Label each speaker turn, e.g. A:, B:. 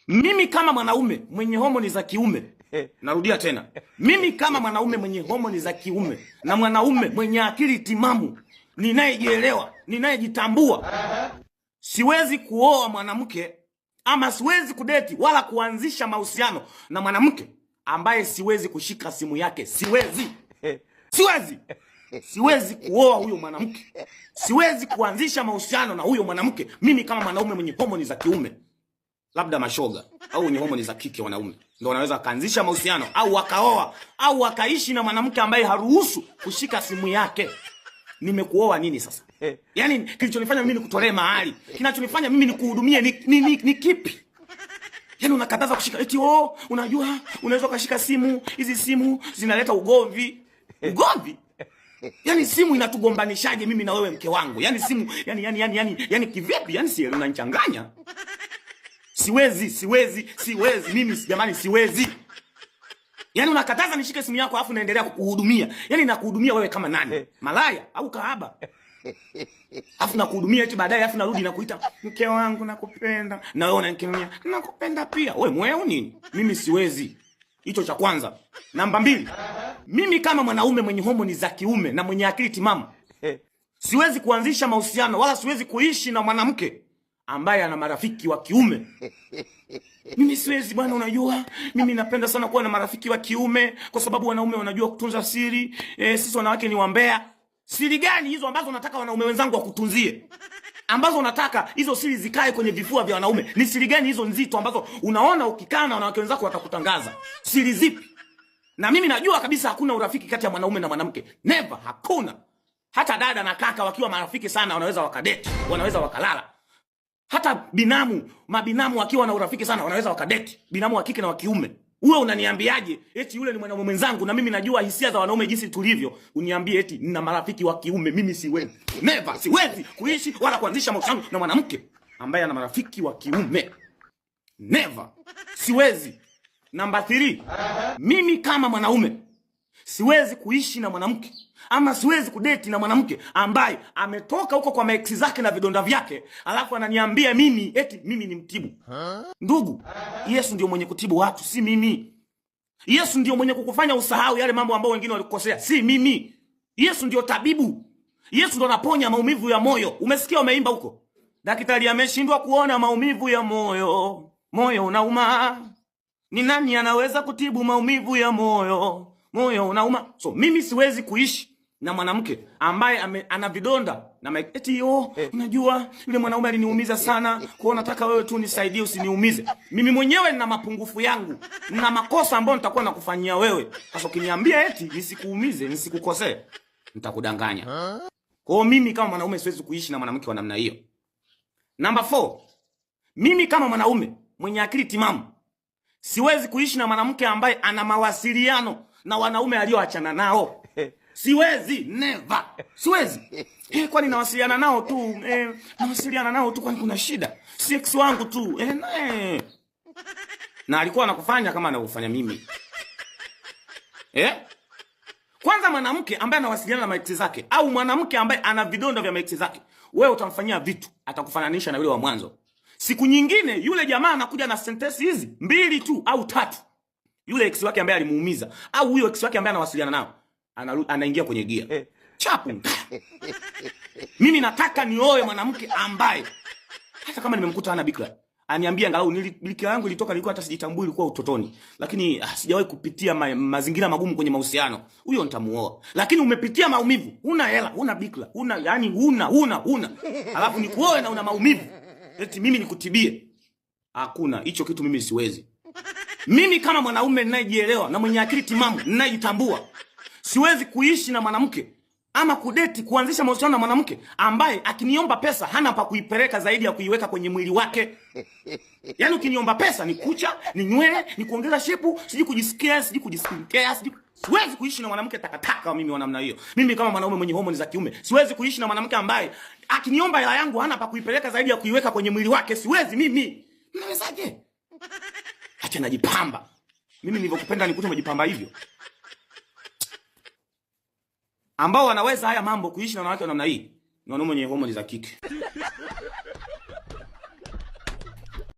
A: Mimi kama mwanaume mwenye homoni za kiume, narudia tena, mimi kama mwanaume mwenye homoni za kiume na mwanaume mwenye akili timamu, ninayejielewa, ninayejitambua, siwezi kuoa mwanamke ama siwezi kudeti wala kuanzisha mahusiano na mwanamke ambaye siwezi kushika simu yake. Siwezi kuoa huyo mwanamke. Siwezi kuanzisha mahusiano na huyo mwanamke. Mimi kama mwanaume mwenye homoni za kiume, labda mashoga au wenye homoni za kike wanaume ndio wanaweza kaanzisha mahusiano au wakaoa au wakaishi na mwanamke ambaye haruhusu kushika simu yake. Nimekuoa nini sasa? Yaani kilichonifanya mimi nikutolee mahali, kinachonifanya mimi nikuhudumie ni kipi? Yaani unakataza kushika eti unajua unaweza kushika simu, hizi simu zinaleta ugomvi. Ugomvi? Yaani simu inatugombanishaje mimi na wewe mke wangu? Yaani simu yani kivipi? Yaani si unanichanganya. Siwezi mimi jamani, siwezi. Yaani unakataza nishike simu yako afu naendelea kukuhudumia. Yaani nakuhudumia wewe kama nani? Malaya au kahaba? Afu nakuhudumia eti baadaye afu narudi nakuita mke wangu nakupenda. Na wewe unanikimbia. Nakupenda pia. Wewe mweu nini? Mimi siwezi. Hicho cha kwanza. Namba 2. Mimi kama mwanaume mwenye homoni za kiume na mwenye akili timamu, siwezi kuanzisha mahusiano wala siwezi kuishi na mwanamke ambaye ana marafiki wa kiume. Mimi siwezi bwana, unajua mimi napenda sana kuwa na marafiki wa kiume kwa sababu wanaume wanajua kutunza siri. Sisi wanawake ni wambea. Siri gani hizo ambazo unataka wanaume wenzangu wakutunzie? Ambazo unataka hizo siri zikae kwenye vifua vya wanaume? Ni siri gani hizo nzito ambazo unaona ukikaa na wanawake wenzako watakutangaza? Siri zipi? Na mimi najua kabisa hakuna urafiki kati ya mwanaume na mwanamke. Never, hakuna. Hata dada na kaka wakiwa marafiki sana wanaweza wakadate, wanaweza wakalala. Hata mabinamu wakiwa na urafiki sana wanaweza wakadate, binamu wa kike na wa kiume. Wewe unaniambiaje eti yule ni mwanaume mwenzangu na mimi najua hisia za wanaume jinsi tulivyo, uniambie eti nina marafiki wa kiume? Mimi siwezi. Never, siwezi kuishi wala kuanzisha mahusiano na mwanamke ambaye ana marafiki wa kiume. Never. Siwezi. Namba 3. Mimi kama mwanaume siwezi kuishi na mwanamke ama siwezi kudeti na mwanamke ambaye ametoka huko kwa maex zake na vidonda vyake, alafu ananiambia mimi eti mimi ni mtibu. Ndugu, Yesu ndio mwenye kutibu watu, si mimi. Yesu ndio mwenye kukufanya usahau yale mambo ambayo wengine walikukosea, si mimi. Yesu ndio tabibu. Yesu ndio anaponya maumivu ya moyo. Umesikia umeimba huko? Daktari ameshindwa kuona maumivu ya moyo. Moyo unauma. Ni nani anaweza kutibu maumivu ya moyo? Moyo unauma. So mimi siwezi kuishi na mwanamke ambaye ana vidonda na eti unajua yule mwanaume aliniumiza sana, kwa hiyo nataka wewe tu nisaidie usiniumize. Mimi mwenyewe nina mapungufu yangu, nina makosa ambayo nitakuwa nakufanyia wewe. Sasa ukiniambia eti nisikuumize, nisikukosee, nitakudanganya. Kwa hiyo mimi kama mwanaume siwezi kuishi na mwanamke wa namna hiyo. Namba 4. Mimi kama mwanaume mwenye akili timamu siwezi kuishi na mwanamke ambaye ana mawasiliano na wanaume alioachana nao. Siwezi, never. Siwezi. Kwani nawasiliana nao tu, nawasiliana nao tu kwani kuna shida? Si ex wangu tu. Na alikuwa anakufanya kama anavyofanya mimi. Kwanza mwanamke ambaye anawasiliana na maex zake au mwanamke ambaye ana vidonda vya maex zake, wewe utamfanyia vitu atakufananisha na yule wa mwanzo. Siku nyingine yule jamaa anakuja na sentensi hizi 2 tu au 3. Yule ex wake ambaye alimuumiza au huyo ex wake ambaye anawasiliana nao anaingia kwenye gia. Chapu. Mimi nataka nioe mwanamke ambaye hata kama nimemkuta ana bikra, aniambia angalau bikra yangu ilitoka, nilikuwa hata sijitambui, ilikuwa utotoni, lakini sijawahi kupitia mazingira magumu kwenye mahusiano. Huyo nitamuoa. Lakini umepitia maumivu, huna hela, huna bikra, yani huna. Alafu nikuoe na una maumivu. Eti mimi nikutibie. Hakuna, hicho kitu mimi siwezi. Mimi kama mwanaume ninayejielewa na mwenye akili timamu, ninayejitambua, siwezi kuishi na mwanamke ama kudeti kuanzisha mahusiano na mwanamke ambaye akiniomba pesa hana pa kuipeleka zaidi ya kuiweka kwenye mwili wake. Yaani ukiniomba pesa ni kucha, ni nywele, ni kuongeza shepu, siji kujisikia, siji kujiskincare, siwezi kuishi na mwanamke takataka mimi wa namna hiyo. Mimi kama mwanaume mwenye homoni za kiume, siwezi kuishi na mwanamke ambaye akiniomba hela yangu hana pa kuipeleka zaidi ya kuiweka kwenye mwili wake. Siwezi mimi. Mnawezaje? Acha najipamba. Mimi nilivyokupenda nikute umejipamba hivyo. Ambao wanaweza haya mambo kuishi na wanawake wa namna hii ni wanaume wenye homoni za kike.